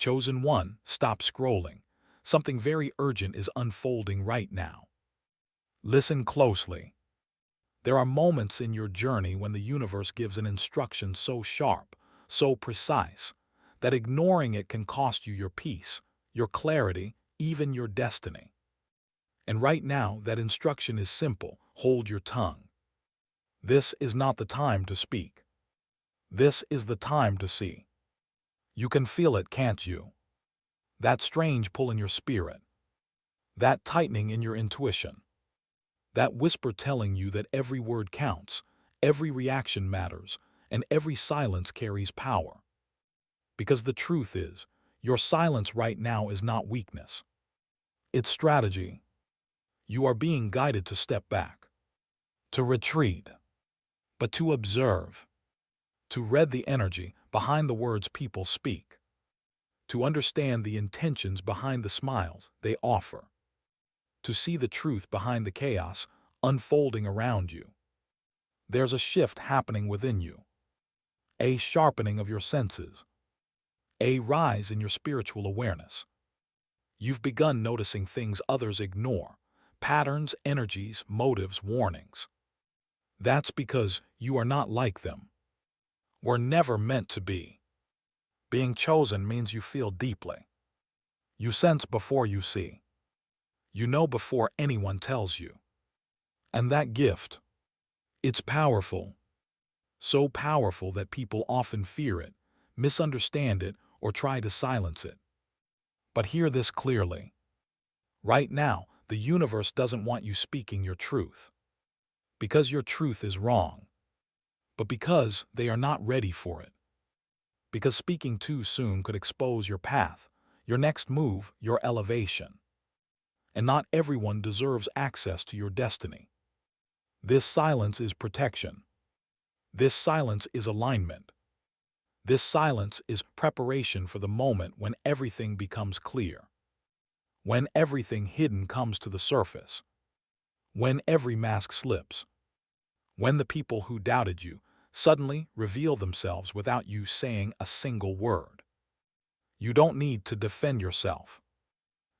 Chosen one, stop scrolling. Something very urgent is unfolding right now. Listen closely. There are moments in your journey when the universe gives an instruction so sharp, so precise, that ignoring it can cost you your peace, your clarity, even your destiny. And right now, that instruction is simple: hold your tongue. This is not the time to speak. This is the time to see. You can feel it, can't you? That strange pull in your spirit. That tightening in your intuition. That whisper telling you that every word counts, every reaction matters, and every silence carries power. Because the truth is, your silence right now is not weakness. It's strategy. You are being guided to step back, to retreat, but to observe, to read the energy behind the words people speak, to understand the intentions behind the smiles they offer, to see the truth behind the chaos unfolding around you. There's a shift happening within you, a sharpening of your senses, a rise in your spiritual awareness. You've begun noticing things others ignore: patterns, energies, motives, warnings. That's because you are not like them. We're never meant to be. Being chosen means you feel deeply. You sense before you see. You know before anyone tells you. And that gift, it's powerful. So powerful that people often fear it, misunderstand it, or try to silence it. But hear this clearly. Right now, the universe doesn't want you speaking your truth. Because your truth is wrong. But because they are not ready for it. Because speaking too soon could expose your path, your next move, your elevation. And not everyone deserves access to your destiny. This silence is protection. This silence is alignment. This silence is preparation for the moment when everything becomes clear. When everything hidden comes to the surface. When every mask slips. When the people who doubted you suddenly reveal themselves without you saying a single word. You don't need to defend yourself.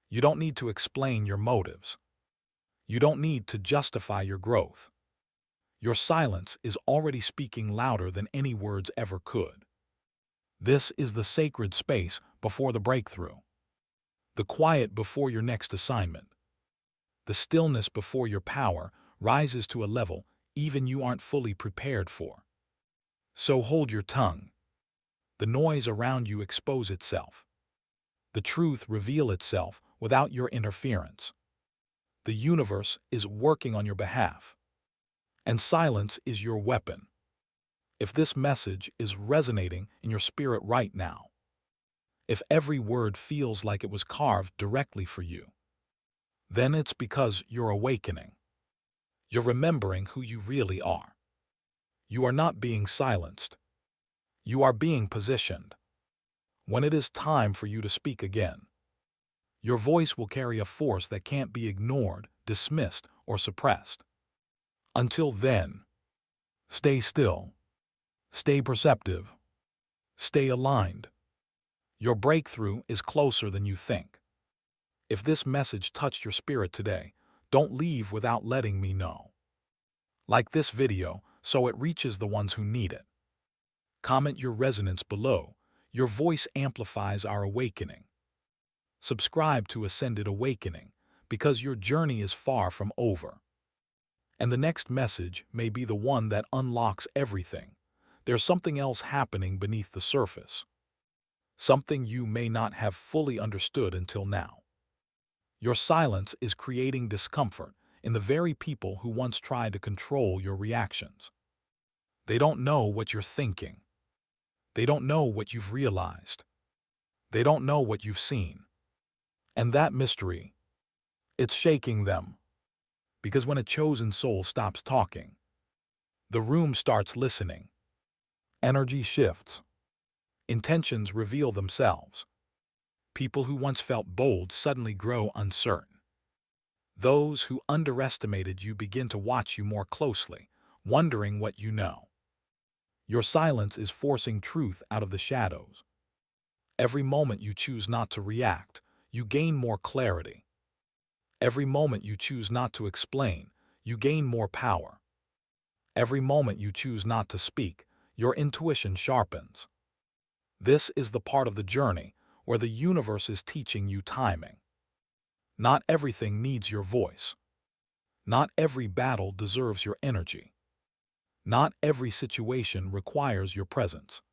You don't need to explain your motives. You don't need to justify your growth. Your silence is already speaking louder than any words ever could. This is the sacred space before the breakthrough. The quiet before your next assignment. The stillness before your power rises to a level even you aren't fully prepared for. So hold your tongue. The noise around you expose itself. The truth reveal itself without your interference. The universe is working on your behalf. And silence is your weapon. If this message is resonating in your spirit right now, if every word feels like it was carved directly for you, then it's because you're awakening. You're remembering who you really are. You are not being silenced. You are being positioned. When it is time for you to speak again, your voice will carry a force that can't be ignored, dismissed, or suppressed. Until then, stay still. Stay perceptive. Stay aligned. Your breakthrough is closer than you think. If this message touched your spirit today, don't leave without letting me know. Like this video so it reaches the ones who need it. Comment your resonance below. Your voice amplifies our awakening. Subscribe to Ascended Awakening because your journey is far from over. And the next message may be the one that unlocks everything. There's something else happening beneath the surface. Something you may not have fully understood until now. Your silence is creating discomfort in the very people who once tried to control your reactions. They don't know what you're thinking. They don't know what you've realized. They don't know what you've seen. And that mystery, it's shaking them. Because when a chosen soul stops talking, the room starts listening. Energy shifts. Intentions reveal themselves. People who once felt bold suddenly grow uncertain. Those who underestimated you begin to watch you more closely, wondering what you know. Your silence is forcing truth out of the shadows. Every moment you choose not to react, you gain more clarity. Every moment you choose not to explain, you gain more power. Every moment you choose not to speak, your intuition sharpens. This is the part of the journey where the universe is teaching you timing. Not everything needs your voice. Not every battle deserves your energy. Not every situation requires your presence.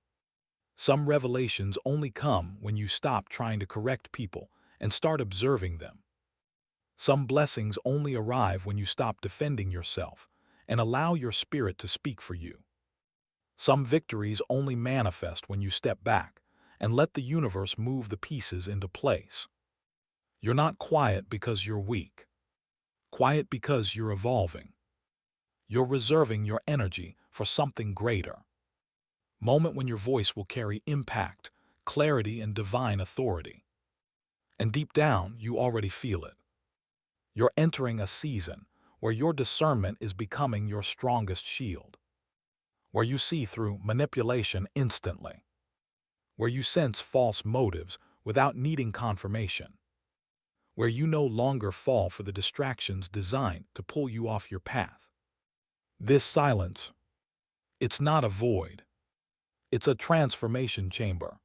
Some revelations only come when you stop trying to correct people and start observing them. Some blessings only arrive when you stop defending yourself and allow your spirit to speak for you. Some victories only manifest when you step back and let the universe move the pieces into place. You're not quiet because you're weak. Quiet because you're evolving. You're reserving your energy for something greater. Moment when your voice will carry impact, clarity, and divine authority. And deep down, you already feel it. You're entering a season where your discernment is becoming your strongest shield, where you see through manipulation instantly, where you sense false motives without needing confirmation, where you no longer fall for the distractions designed to pull you off your path. This silence, it's not a void. It's a transformation chamber,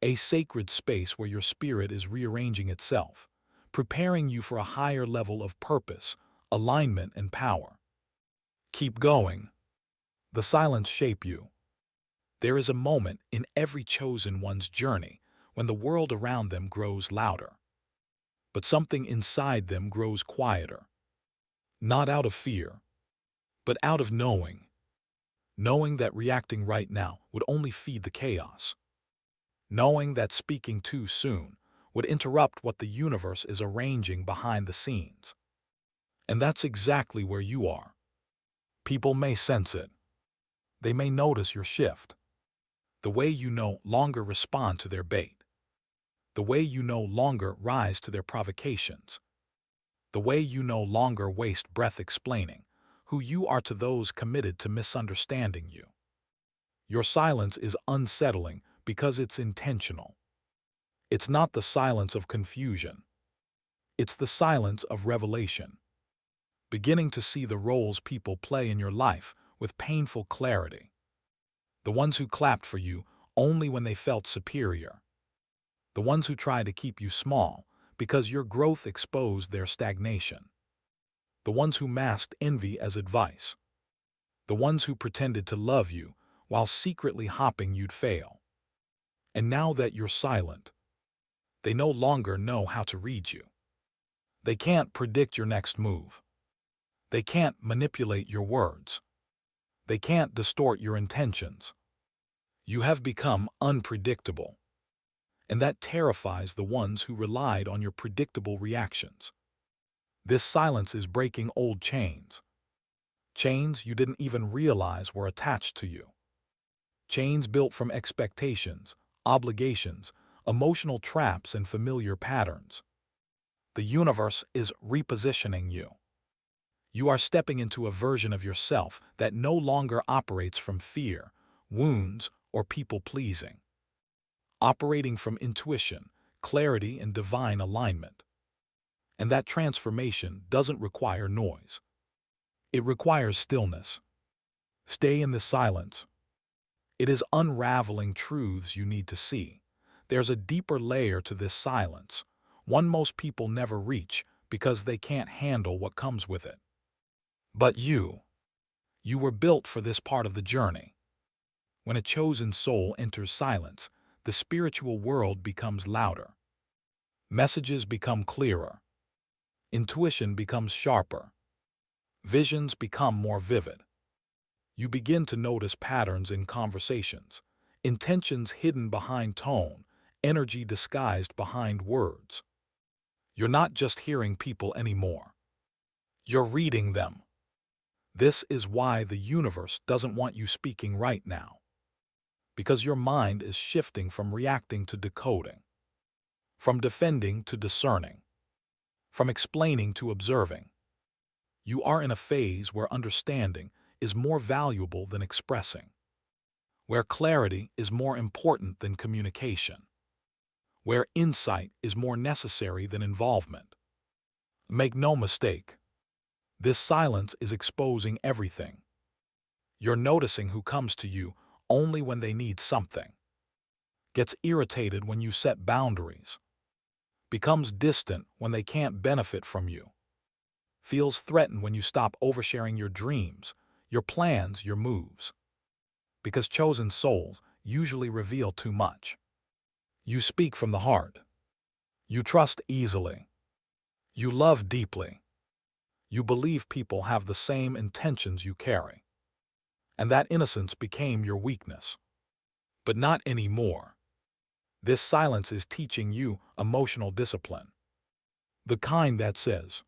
a sacred space where your spirit is rearranging itself, preparing you for a higher level of purpose, alignment, and power. Keep going. The silence shape you. There is a moment in every chosen one's journey when the world around them grows louder, but something inside them grows quieter, not out of fear, but out of knowing that reacting right now would only feed the chaos. Knowing that speaking too soon would interrupt what the universe is arranging behind the scenes. And that's exactly where you are. People may sense it. They may notice your shift. The way you no longer respond to their bait. The way you no longer rise to their provocations. The way you no longer waste breath explaining who you are to those committed to misunderstanding you. Your silence is unsettling because it's intentional. It's not the silence of confusion. It's the silence of revelation. Beginning to see the roles people play in your life with painful clarity. The ones who clapped for you only when they felt superior. The ones who tried to keep you small because your growth exposed their stagnation. The ones who masked envy as advice. The ones who pretended to love you while secretly hoping you'd fail. And now that you're silent, they no longer know how to read you. They can't predict your next move. They can't manipulate your words. They can't distort your intentions. You have become unpredictable, and that terrifies the ones who relied on your predictable reactions. This silence is breaking old chains. Chains you didn't even realize were attached to you. Chains built from expectations, obligations, emotional traps, and familiar patterns. The universe is repositioning you. You are stepping into a version of yourself that no longer operates from fear, wounds, or people-pleasing. Operating from intuition, clarity, and divine alignment. And that transformation doesn't require noise. It requires stillness. Stay in the silence. It is unraveling truths you need to see. There's a deeper layer to this silence, one most people never reach because they can't handle what comes with it. But you were built for this part of the journey. When a chosen soul enters silence, the spiritual world becomes louder. Messages become clearer. Intuition becomes sharper. Visions become more vivid. You begin to notice patterns in conversations, intentions hidden behind tone, energy disguised behind words. You're not just hearing people anymore. You're reading them. This is why the universe doesn't want you speaking right now. Because your mind is shifting from reacting to decoding, from defending to discerning, from explaining to observing. You are in a phase where understanding is more valuable than expressing, where clarity is more important than communication. where insight is more necessary than involvement. Make no mistake, this silence is exposing everything. You're noticing who comes to you only when they need something, gets irritated when you set boundaries, becomes distant when they can't benefit from you, feels threatened when you stop oversharing your dreams, your plans, your moves. Because chosen souls usually reveal too much. You speak from the heart. You trust easily. You love deeply. You believe people have the same intentions you carry. And that innocence became your weakness. But not anymore. This silence is teaching you emotional discipline. The kind that says,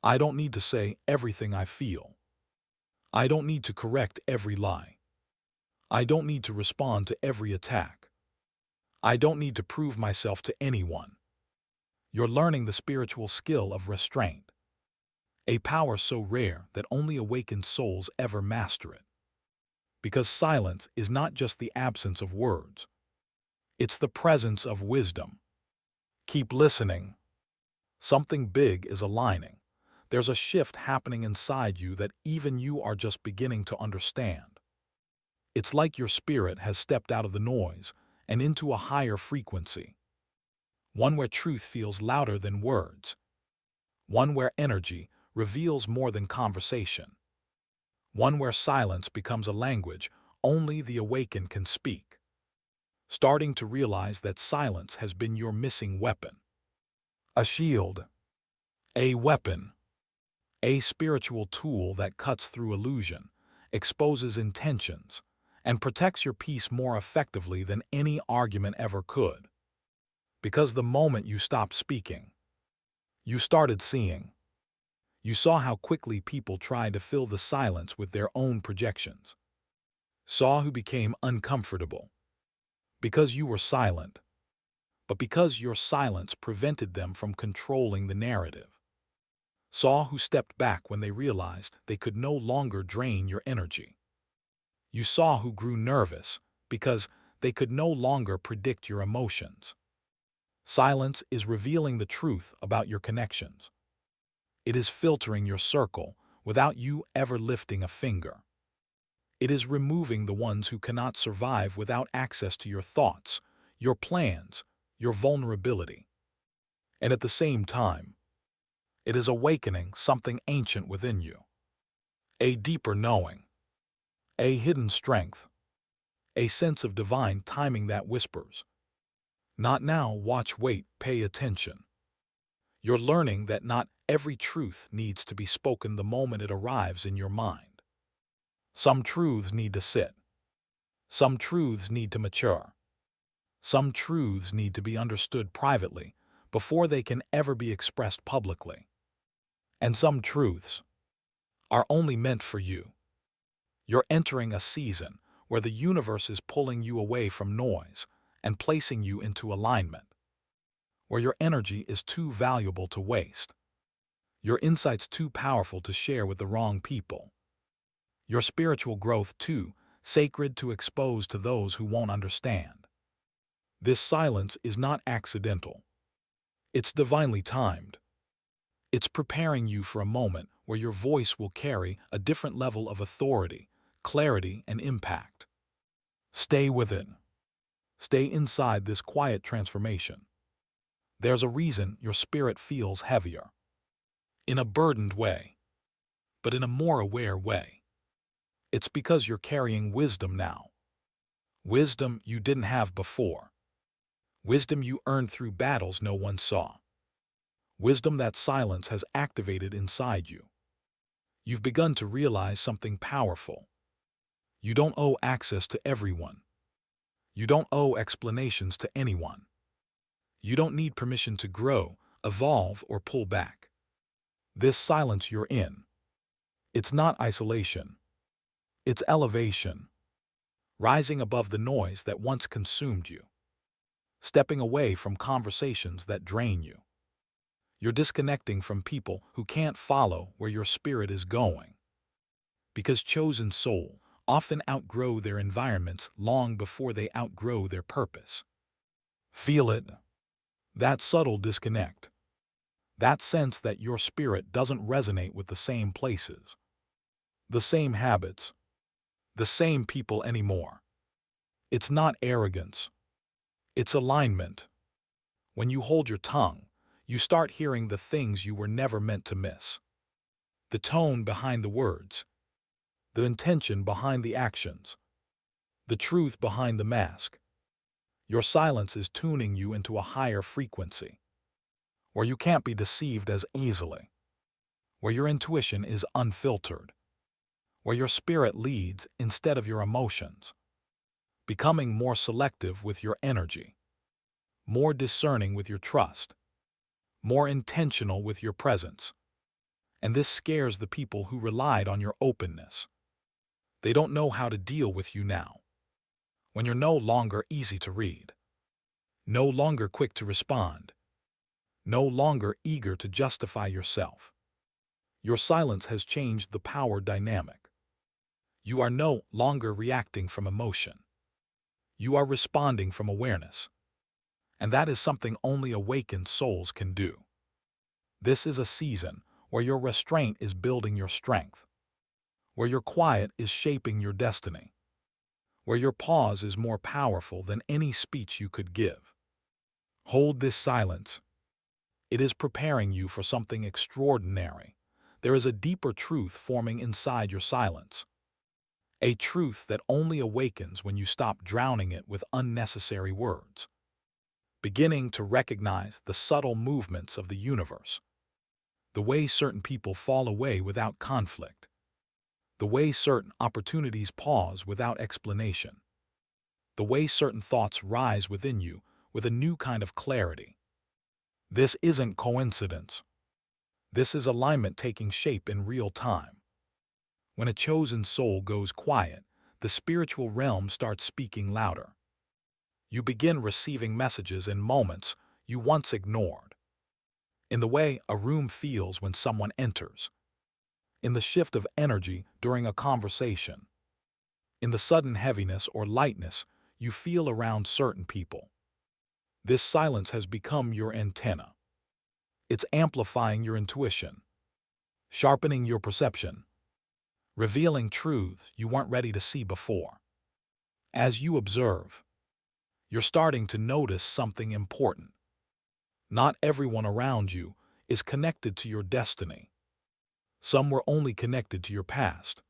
I don't need to say everything I feel. I don't need to correct every lie. I don't need to respond to every attack. I don't need to prove myself to anyone. You're learning the spiritual skill of restraint, a power so rare that only awakened souls ever master it. Because silence is not just the absence of words, it's the presence of wisdom. Keep listening. Something big is aligning. There's a shift happening inside you that even you are just beginning to understand. It's like your spirit has stepped out of the noise and into a higher frequency, one where truth feels louder than words, one where energy reveals more than conversation, one where silence becomes a language only the awakened can speak. Starting to realize that silence has been your missing weapon. A shield, a weapon, a spiritual tool that cuts through illusion, exposes intentions, and protects your peace more effectively than any argument ever could. Because the moment you stopped speaking, you started seeing. You saw how quickly people tried to fill the silence with their own projections. Saw who became uncomfortable. Because you were silent, but because your silence prevented them from controlling the narrative. Saw who stepped back when they realized they could no longer drain your energy. You saw who grew nervous because they could no longer predict your emotions. Silence is revealing the truth about your connections. It is filtering your circle without you ever lifting a finger. It is removing the ones who cannot survive without access to your thoughts, your plans, your vulnerability. And at the same time, it is awakening something ancient within you. A deeper knowing, a hidden strength, a sense of divine timing that whispers, not now, watch, wait, pay attention. You're learning that not every truth needs to be spoken the moment it arrives in your mind. Some truths need to sit. Some truths need to mature. Some truths need to be understood privately before they can ever be expressed publicly. And some truths are only meant for you. You're entering a season where the universe is pulling you away from noise and placing you into alignment, where your energy is too valuable to waste, your insights too powerful to share with the wrong people, your spiritual growth too sacred to expose to those who won't understand. This silence is not accidental. It's divinely timed. It's preparing you for a moment where your voice will carry a different level of authority, clarity, and impact. Stay with it. Stay inside this quiet transformation. There's a reason your spirit feels heavier. In a burdened way, but in a more aware way. It's because you're carrying wisdom now. Wisdom you didn't have before. Wisdom you earned through battles no one saw. Wisdom that silence has activated inside you. You've begun to realize something powerful. You don't owe access to everyone. You don't owe explanations to anyone. You don't need permission to grow, evolve, or pull back. This silence you're in, it's not isolation. It's elevation. Rising above the noise that once consumed you. Stepping away from conversations that drain you. You're disconnecting from people who can't follow where your spirit is going. Because chosen souls often outgrow their environments long before they outgrow their purpose. Feel it. That subtle disconnect, that sense that your spirit doesn't resonate with the same places, the same habits, the same people anymore. It's not arrogance, it's alignment. When you hold your tongue, you start hearing the things you were never meant to miss. The tone behind the words, the intention behind the actions, the truth behind the mask. Your silence is tuning you into a higher frequency, where you can't be deceived as easily, where your intuition is unfiltered, where your spirit leads instead of your emotions, becoming more selective with your energy, more discerning with your trust, more intentional with your presence. And this scares the people who relied on your openness. They don't know how to deal with you now, when you're no longer easy to read, no longer quick to respond, no longer eager to justify yourself. Your silence has changed the power dynamic. You are no longer reacting from emotion. You are responding from awareness. And that is something only awakened souls can do. This is a season where your restraint is building your strength, where your quiet is shaping your destiny, where your pause is more powerful than any speech you could give. Hold this silence. It is preparing you for something extraordinary. There is a deeper truth forming inside your silence, a truth that only awakens when you stop drowning it with unnecessary words, beginning to recognize the subtle movements of the universe, the way certain people fall away without conflict, the way certain opportunities pause without explanation, the way certain thoughts rise within you with a new kind of clarity. This isn't coincidence. This is alignment taking shape in real time. When a chosen soul goes quiet, the spiritual realm starts speaking louder. You begin receiving messages in moments you once ignored. In the way a room feels when someone enters, in the shift of energy during a conversation, in the sudden heaviness or lightness you feel around certain people. This silence has become your antenna. It's amplifying your intuition, sharpening your perception, revealing truths you weren't ready to see before. As you observe, you're starting to notice something important. Not everyone around you is connected to your destiny. Some were only connected to your past.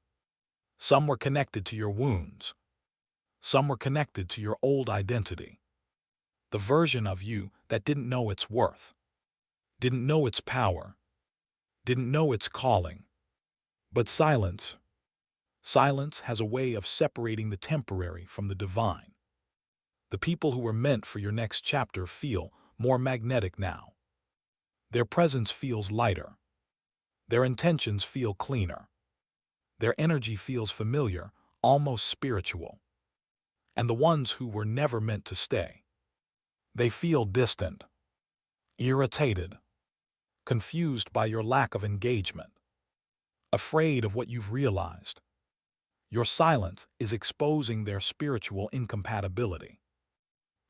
Some were connected to your wounds. Some were connected to your old identity. The version of you that didn't know its worth, didn't know its power, didn't know its calling. But silence has a way of separating the temporary from the divine. The people who were meant for your next chapter feel more magnetic now. Their presence feels lighter. Their intentions feel cleaner. Their energy feels familiar, almost spiritual. And the ones who were never meant to stay, they feel distant, irritated, confused by your lack of engagement, afraid of what you've realized. Your silence is exposing their spiritual incompatibility.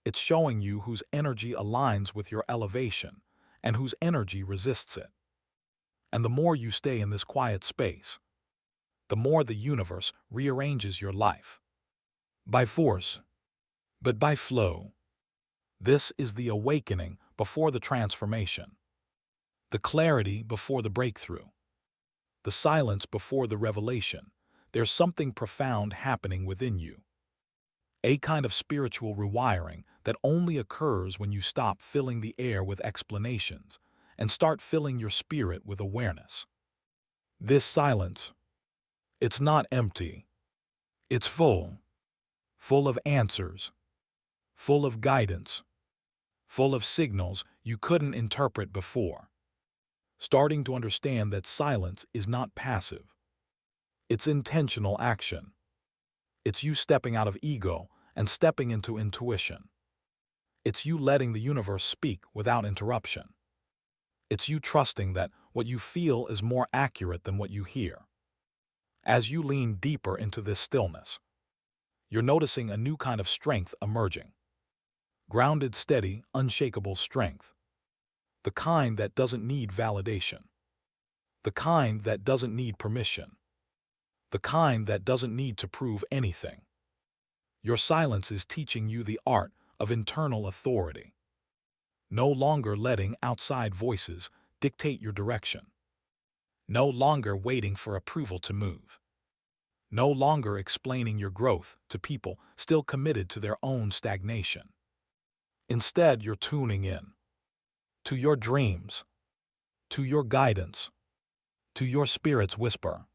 It's showing you whose energy aligns with your elevation and whose energy resists it. And the more you stay in this quiet space, the more the universe rearranges your life. By force, but by flow. This is the awakening before the transformation, the clarity before the breakthrough, the silence before the revelation. There's something profound happening within you, a kind of spiritual rewiring that only occurs when you stop filling the air with explanations and start filling your spirit with awareness. This silence, it's not empty. It's full of answers, full of guidance, full of signals you couldn't interpret before. Starting to understand that silence is not passive. It's intentional action. It's you stepping out of ego and stepping into intuition. It's you letting the universe speak without interruption. It's you trusting that what you feel is more accurate than what you hear. As you lean deeper into this stillness, you're noticing a new kind of strength emerging. Grounded, steady, unshakable strength. The kind that doesn't need validation. The kind that doesn't need permission. The kind that doesn't need to prove anything. Your silence is teaching you the art of internal authority. No longer letting outside voices dictate your direction. No longer waiting for approval to move. No longer explaining your growth to people still committed to their own stagnation. Instead, you're tuning in to your dreams, to your guidance, to your spirit's whisper.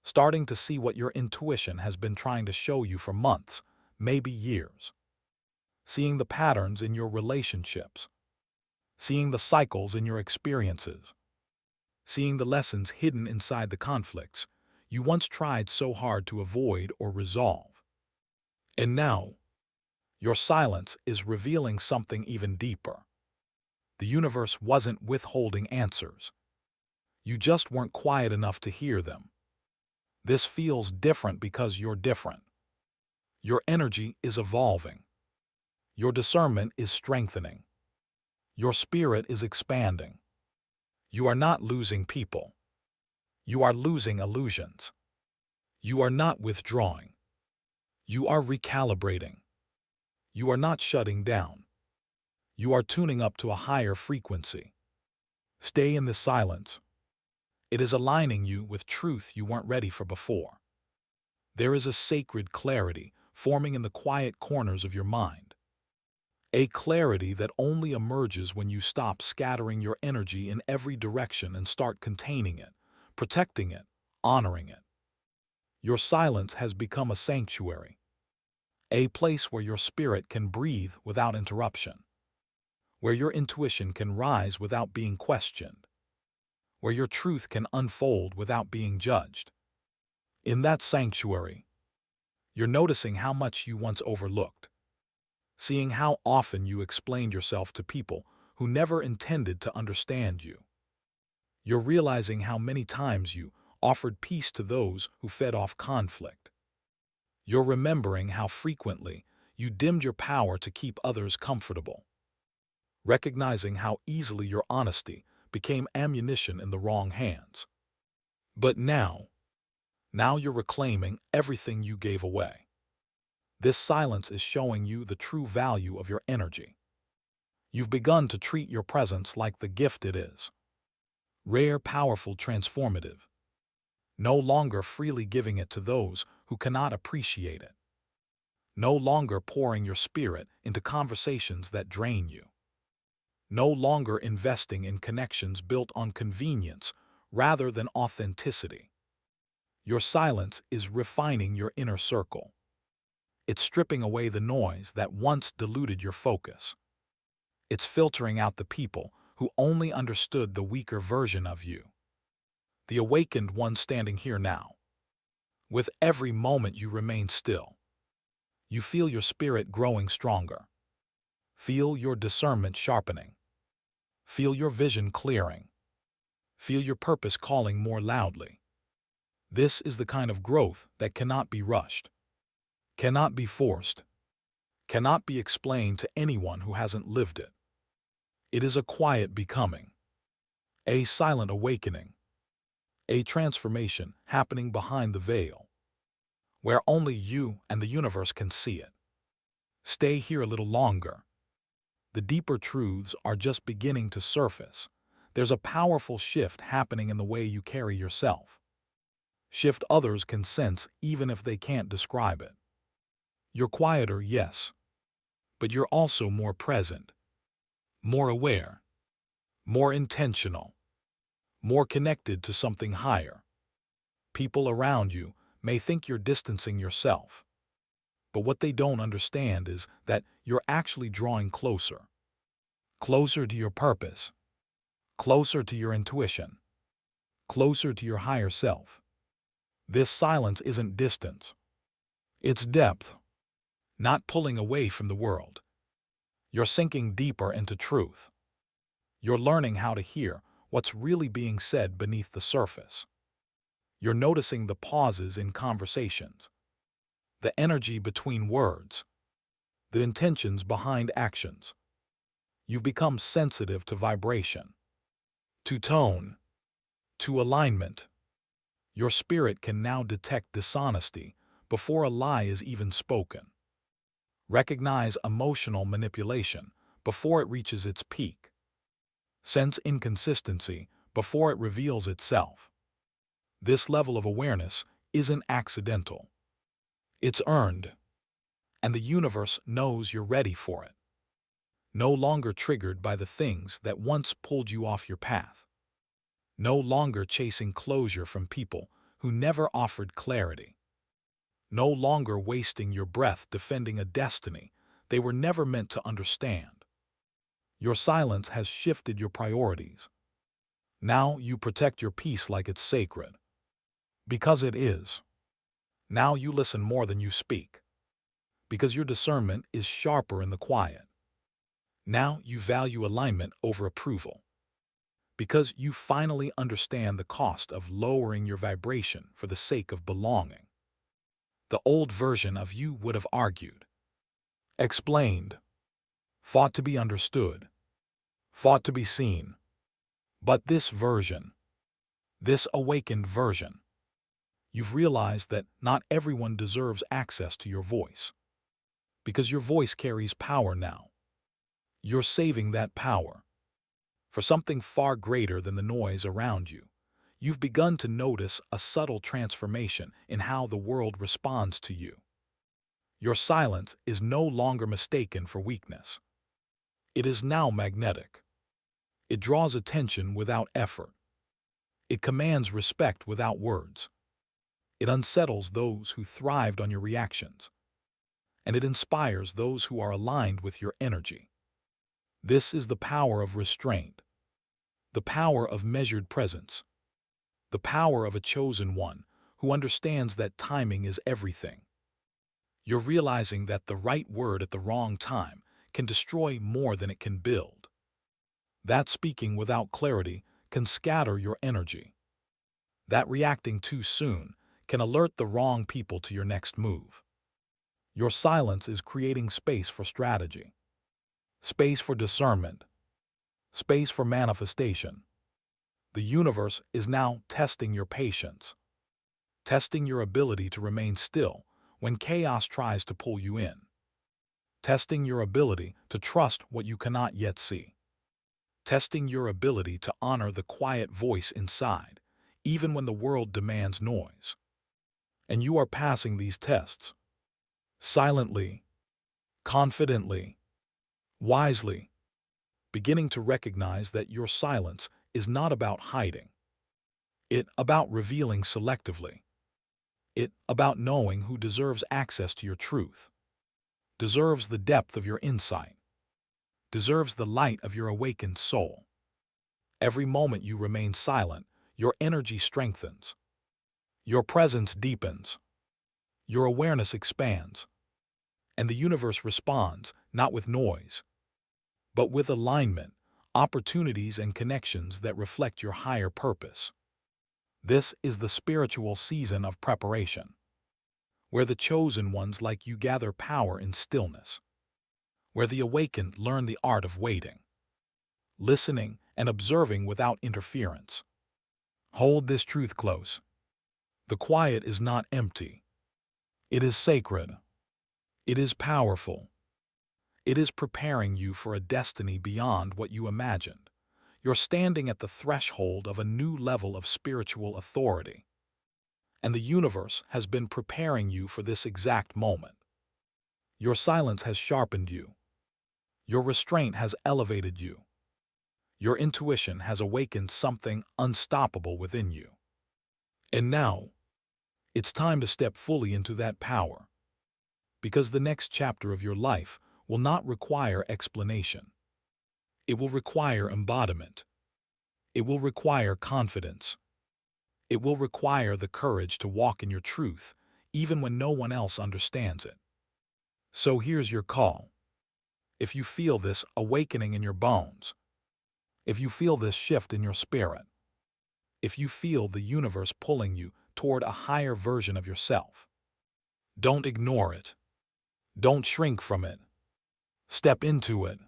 Starting to see what your intuition has been trying to show you for months, maybe years. Seeing the patterns in your relationships. Seeing the cycles in your experiences. Seeing the lessons hidden inside the conflicts you once tried so hard to avoid or resolve. And now, your silence is revealing something even deeper. The universe wasn't withholding answers. You just weren't quiet enough to hear them. This feels different because you're different. Your energy is evolving. Your discernment is strengthening. Your spirit is expanding. You are not losing people. You are losing illusions. You are not withdrawing. You are recalibrating. You are not shutting down. You are tuning up to a higher frequency. Stay in the silence. It is aligning you with truth you weren't ready for before. There is a sacred clarity forming in the quiet corners of your mind. A clarity that only emerges when you stop scattering your energy in every direction and start containing it, protecting it, honoring it. Your silence has become a sanctuary, a place where your spirit can breathe without interruption, where your intuition can rise without being questioned, where your truth can unfold without being judged. In that sanctuary, you're noticing how much you once overlooked, seeing how often you explained yourself to people who never intended to understand you. You're realizing how many times you offered peace to those who fed off conflict. You're remembering how frequently you dimmed your power to keep others comfortable, recognizing how easily your honesty became ammunition in the wrong hands. But now you're reclaiming everything you gave away. This silence is showing you the true value of your energy. You've begun to treat your presence like the gift it is. Rare, powerful, transformative. No longer freely giving it to those who cannot appreciate it. No longer pouring your spirit into conversations that drain you. No longer investing in connections built on convenience rather than authenticity. Your silence is refining your inner circle. It's stripping away the noise that once diluted your focus. It's filtering out the people who only understood the weaker version of you. The awakened one standing here now. With every moment you remain still, you feel your spirit growing stronger. Feel your discernment sharpening. Feel your vision clearing. Feel your purpose calling more loudly. This is the kind of growth that cannot be rushed, cannot be forced, cannot be explained to anyone who hasn't lived it. It is a quiet becoming, a silent awakening, a transformation happening behind the veil, where only you and the universe can see it. Stay here a little longer. The deeper truths are just beginning to surface. There's a powerful shift happening in the way you carry yourself. Shift others can sense even if they can't describe it. You're quieter, yes, but you're also more present, more aware, more intentional, more connected to something higher. People around you may think you're distancing yourself, but what they don't understand is that you're actually drawing closer, closer to your purpose, closer to your intuition, closer to your higher self. This silence isn't distance. It's depth, not pulling away from the world. You're sinking deeper into truth. You're learning how to hear what's really being said beneath the surface. You're noticing the pauses in conversations, the energy between words, the intentions behind actions. You've become sensitive to vibration, to tone, to alignment. Your spirit can now detect dishonesty before a lie is even spoken. Recognize emotional manipulation before it reaches its peak. Sense inconsistency before it reveals itself. This level of awareness isn't accidental. It's earned, and the universe knows you're ready for it. No longer triggered by the things that once pulled you off your path. No longer chasing closure from people who never offered clarity. No longer wasting your breath defending a destiny they were never meant to understand. Your silence has shifted your priorities. Now you protect your peace like it's sacred. Because it is. Now you listen more than you speak. Because your discernment is sharper in the quiet. Now you value alignment over approval. Because you finally understand the cost of lowering your vibration for the sake of belonging. The old version of you would have argued, explained, fought to be understood, fought to be seen. But this version, this awakened version, you've realized that not everyone deserves access to your voice. Because your voice carries power now. You're saving that power for something far greater than the noise around you. You've begun to notice a subtle transformation in how the world responds to you. Your silence is no longer mistaken for weakness. It is now magnetic. It draws attention without effort. It commands respect without words. It unsettles those who thrived on your reactions. And it inspires those who are aligned with your energy. This is the power of restraint. The power of measured presence. The power of a chosen one who understands that timing is everything. You're realizing that the right word at the wrong time can destroy more than it can build. That speaking without clarity can scatter your energy. That reacting too soon can alert the wrong people to your next move. Your silence is creating space for strategy, space for discernment, space for manifestation. The universe is now testing your patience, testing your ability to remain still when chaos tries to pull you in, testing your ability to trust what you cannot yet see, testing your ability to honor the quiet voice inside, even when the world demands noise. And you are passing these tests, silently, confidently, wisely, beginning to recognize that your silence is not about hiding. It about revealing selectively. It about knowing who deserves access to your truth, deserves the depth of your insight, deserves the light of your awakened soul. Every moment you remain silent, your energy strengthens, your presence deepens, your awareness expands, and the universe responds not with noise, but with alignment, opportunities and connections that reflect your higher purpose. This is the spiritual season of preparation, where the chosen ones like you gather power in stillness, where the awakened learn the art of waiting, listening and observing without interference. Hold this truth close. The quiet is not empty. It is sacred. It is powerful. It is preparing you for a destiny beyond what you imagined. You're standing at the threshold of a new level of spiritual authority. And the universe has been preparing you for this exact moment. Your silence has sharpened you. Your restraint has elevated you. Your intuition has awakened something unstoppable within you. And now, it's time to step fully into that power. Because the next chapter of your life will not require explanation. It will require embodiment. It will require confidence. It will require the courage to walk in your truth, even when no one else understands it. So here's your call. If you feel this awakening in your bones, if you feel this shift in your spirit, if you feel the universe pulling you toward a higher version of yourself, don't ignore it. Don't shrink from it. Step into it.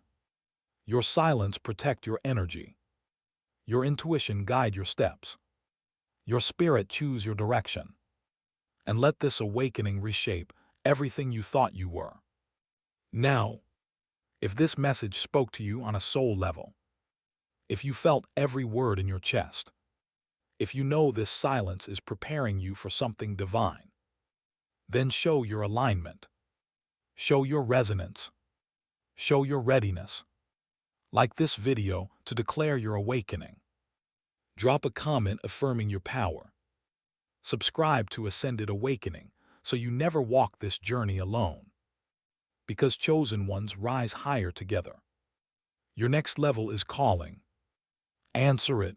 Your silence protect your energy. Your intuition guide your steps. Your spirit choose your direction. And let this awakening reshape everything you thought you were. Now, if this message spoke to you on a soul level, if you felt every word in your chest, if you know this silence is preparing you for something divine, then show your alignment. Show your resonance. Show your readiness. Like this video to declare your awakening. Drop a comment affirming your power. Subscribe to Ascended Awakening so you never walk this journey alone. Because chosen ones rise higher together. Your next level is calling. Answer it.